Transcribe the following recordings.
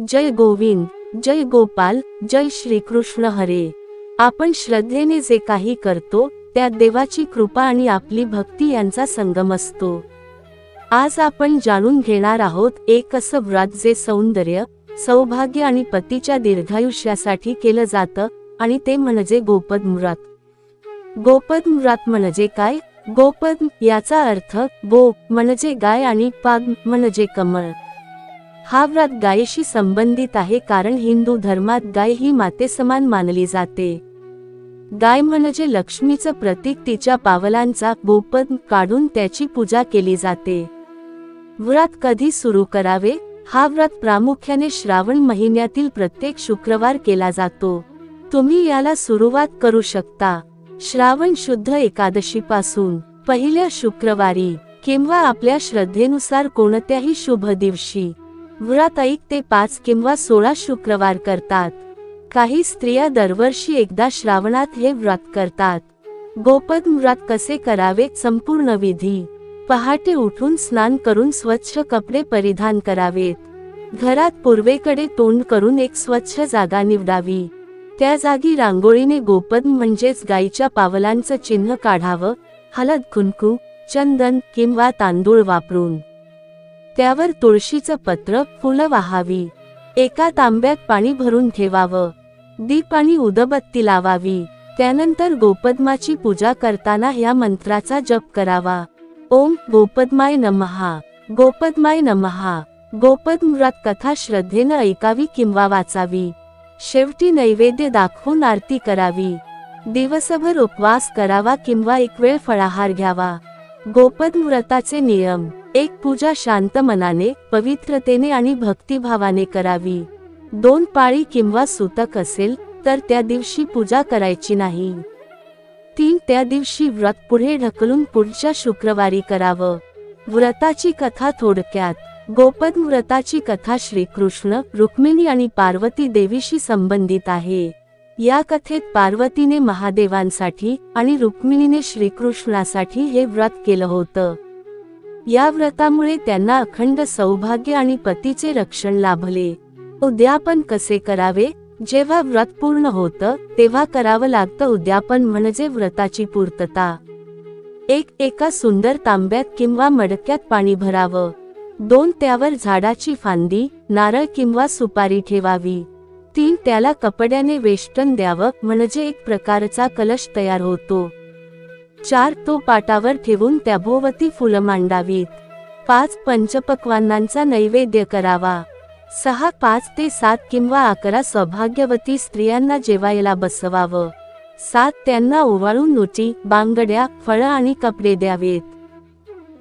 जय गोविंद, जय गोपाल, जय श्रीकृष्ण हरे। आपण श्रद्धेने जे काही करतो त्यात देवाची कृपा आणि आपली भक्ती यांचा संगम असतो। आज आपण जाणून घेणार आहोत एक असं व्रत जे सौंदर्य, सौभाग्य आणि पतीच्या दीर्घायुष्यासाठी केलं जातं आणि ते म्हणजे गोपद व्रत। गोपद व्रत म्हणजे काय? गोपद याचा अर्थ गो म्हणजे गाय आणि पद्म म्हणजे कमळ। हा व्रत गायीशी संबंधित आहे कारण हिंदू धर्मात गाय ही मातेसमान मानली जाते। गाय म्हणजे लक्ष्मीचं प्रतीक, तिच्या पावलांचा गोपद काढून त्याची पूजा केली जाते। व्रत कधी सुरू करावे? हा व्रत प्रामुख्याने श्रावण महिन्यातील प्रत्येक शुक्रवार केला जातो। तुम्ही याला सुरुवात करू शकता श्रावण शुद्ध एकादशीपासून, पहिल्या शुक्रवारी किंवा आपल्या श्रद्धेनुसार कोणत्याही शुभ दिवशी। व्रत 1 ते 5 किंवा 16 शुक्रवार करतात। काही स्त्रिया दरवर्षी एकदा श्रावणात हे व्रत करतात। गोपद व्रत कसे करावे? संपूर्ण विधी: पहाटे उठून स्नान करून स्वच्छ कपडे परिधान करावेत। घरात पूर्वेकडे तोंड करून एक स्वच्छ जागा निवडावी। त्या जागी रांगोळीने गोपद म्हणजेच गायीच्या पावलांचं चिन्ह काढावं। हळद, कुंकू, चंदन किंवा तांदूळ वापरून त्यावर तुळशीचं पत्र, फुलं वाहावी। एका तांब्यात पाणी भरून ठेवावं। दीप आणि उदबत्ती लावावी। त्यानंतर गोपद्माची पूजा करताना ह्या मंत्राचा जप करावा: ओम गोपद्माय नमः, गोपद्माय नमः। गोपद व्रत कथा श्रद्धेनं ऐकावी किंवा वाचावी। शेवटी नैवेद्य दाखवून आरती करावी। दिवसभर उपवास करावा किंवा एक वेळ फळाहार घ्यावा। गोपद व्रताचे नियम: 1. पूजा शांत मनाने, पवित्रतेने आणि भक्तिभावाने करावी। 2. पाळी किंवा सुतक असेल तर त्या दिवशी पूजा करायची नाही। 3. त्या दिवशी व्रत पुढे ढकलून पुढच्या शुक्रवारी करावं। व्रताची कथा थोडक्यात: गोपद व्रताची कथा श्रीकृष्ण, रुक्मिणी आणि पार्वती देवीशी संबंधित आहे। या कथेत पार्वतीने महादेवांसाठी आणि रुक्मिणीने श्रीकृष्णासाठी हे व्रत केलं होतं। या व्रतामुळे त्यांना अखंड सौभाग्य आणि पतीचे रक्षण लाभले। उद्यापन कसे करावे? जेव्हा व्रत पूर्ण होतं तेव्हा करावं लागतं उद्यापन म्हणजे व्रताची पूर्तता। 1. एका सुंदर तांब्यात किंवा मडक्यात पाणी भरावं। 2. त्यावर झाडाची फांदी, नारळ किंवा सुपारी ठेवावी। 3. त्याला कपड्याने वेष्टन द्यावं म्हणजे एक प्रकारचा कलश तयार होतो। 4. तो पाटावर ठेवून त्याभोवती फुलं मांडावीत। 5. पंचपक्वान्नांचा नैवेद्य करावा। 6. 5 ते 7 किंवा 11 सौभाग्यवती स्त्रियांना जेवायला बसवावं। 7. त्यांना ओवाळून ओटी, बांगड्या, फळं आणि कपडे द्यावेत।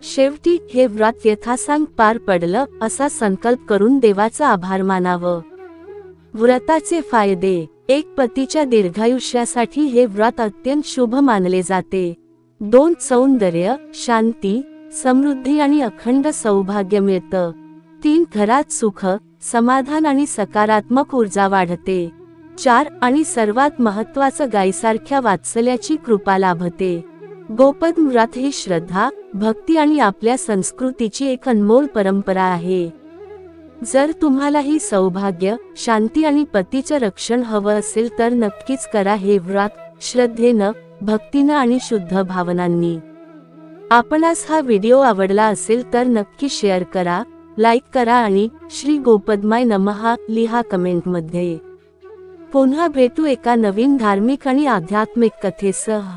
शेवटी हे व्रत यथासांग पार पडलं असा संकल्प करून देवाचा आभार मानावं। व्रताचे फायदे: 1. पतीच्या दीर्घायुष्यासाठी हे व्रत अत्यंत शुभ मानले जाते। 2. सौंदर्य, शांती, समृद्धी आणि अखंड सौभाग्य मिळतं। 3. घरात सुख, समाधान आणि सकारात्मक ऊर्जा वाढते। 4. आणि सर्वात महत्त्वाचं गायीसारख्या वात्सल्याची कृपा लाभते। गोपद व्रत ही श्रद्धा, भक्ती आणि आपल्या संस्कृतीची एक अनमोल परंपरा आहे। जर तुम्हालाही सौभाग्य, शांती आणि पतीचं रक्षण हवं असेल तर नक्कीच करा हे व्रत श्रद्धेनं, भक्तीनं आणि शुद्ध भावनांनी। आपणास हा व्हिडिओ आवडला असेल तर नक्की शेअर करा, लाईक करा आणि श्री गोपद्माय नमः लिहा कमेंटमध्ये। पुन्हा भेटू एका नवीन धार्मिक आणि आध्यात्मिक कथेसह।